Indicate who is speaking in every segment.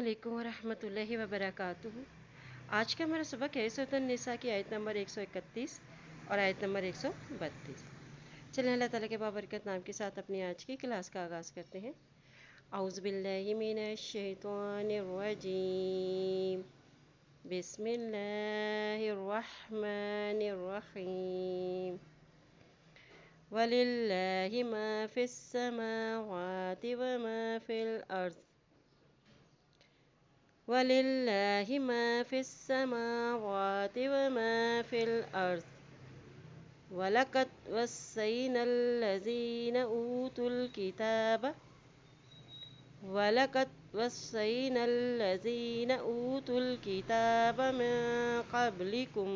Speaker 1: अस्सलामुअलैकुम वरहमतुल्लाहि वबरकातुहू। आज का हमारा सबक है सूरह निसा की आयत नंबर 131 और आयत नंबर 132। चलिए अल्लाह ताला के बाबरकत नाम के साथ अपनी आज की क्लास का आगाज़ करते हैं। औज़ु बिल्लाहि मिनश शैतानिर रजीम, बिस्मिल्लाहिर रहमानिर रहीम। वलिल्लाहि मा फिस समावाति व मा फिल अर्ज़ वलिल्लाहि मा फिस समावाति व मा फिल अर्ज़ वलक़द वस्सैनल लज़ीना ऊतुल किताब वलक़द वस्सैनल लज़ीना ऊतुल किताब मिन क़ब्लिकुम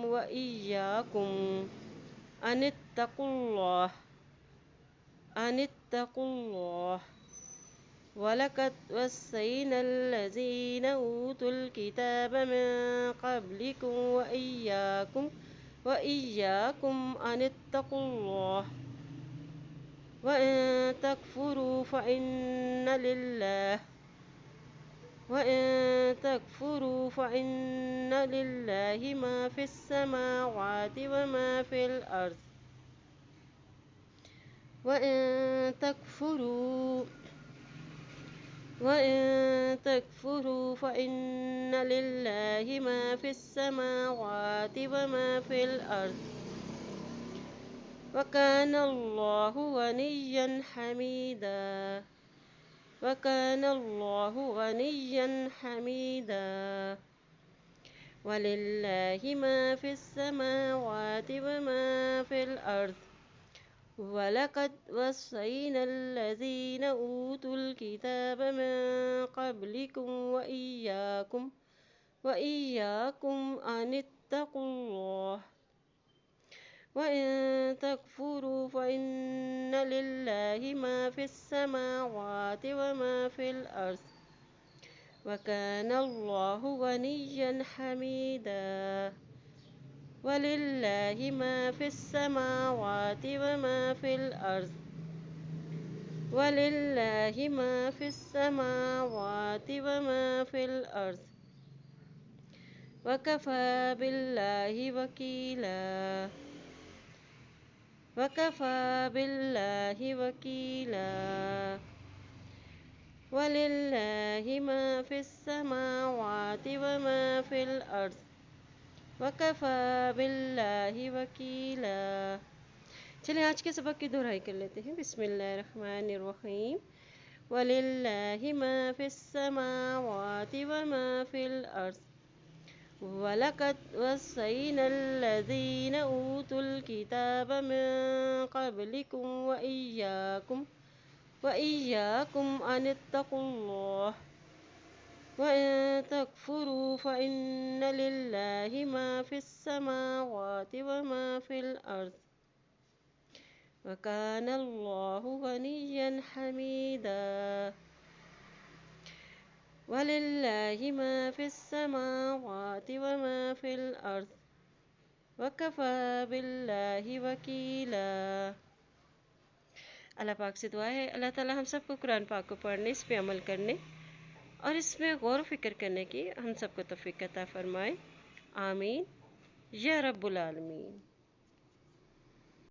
Speaker 1: व इय्याकुम अनित्तक़ुल्लाह वलक़द वस्सैनल लज़ीना ऊतुल किताब मिन क़ब्लिकुम व इय्याकुम अनित्तक़ुल्लाह व इन तकफ़ुरू फ़इन्न लिल्लाहि मा फिस समावाति व मा फिल अर्ज़ व इन तकफ़ुरू फ़इन्न लिल्लाहि मा फिस समावाति व मा फिल अर्ज़ व कानल्लाहु ग़निय्यन हमीदा वलिल्लाहि मा फिस समावाति व मा फिल अर्ज़ वलक़द वस्सैनल लज़ीना ऊतुल किताब मिन क़ब्लिकुम व इय्याकुम अनित्तक़ुल्लाह व इन तकफ़ुरू फ़इन्न लिल्लाहि मा फिस समावाति व मा फिल अर्ज़ व कानल्लाहु ग़निय्यन हमीदा वलिल्लाहि मा फिस समावाति व मा फिल अर्ज़ वलिल्लाहि मा फिस समावाति व मा फिल अर्ज़ वकफ़ा बिल्लाहि वकीला वलिल्लाहि मा फिस समावाति व मा फिल अर्ज़ वकफ़ा बिल्लाहि वकीला। चलिए आज के सबक की दोहराई कर लेते हैं। बिस्मिल्लाहिर्रहमानिर्रहीम। वलिल्लाहि मा फिस समावाति व मा फिल अर्ज़ वलक़द वस्सैनल लज़ीना ऊतुल किताब मिन क़ब्लिकुम व इय्याकुम अनित्तक़ुल्लाह व इन तकफ़ुरू फ़इन्न लिल्लाहि मा फिस समावाति व मा फिल अर्ज़ व कानल्लाहु ग़निय्यन हमीदा वलिल्लाहि मा फिस समावाति व मा फिल अर्ज़ वकफ़ा बिल्लाहि वकीला। अल्लाह पाक से दुआ है अल्लाह ताला हम सबको कुरान पाक को पढ़ने, इस पे अमल करने और इसमें गौर व फिक्र करने की हम सबको तौफ़ीक़ अता फ़रमाए। आमीन या रब्बुल आलमीन।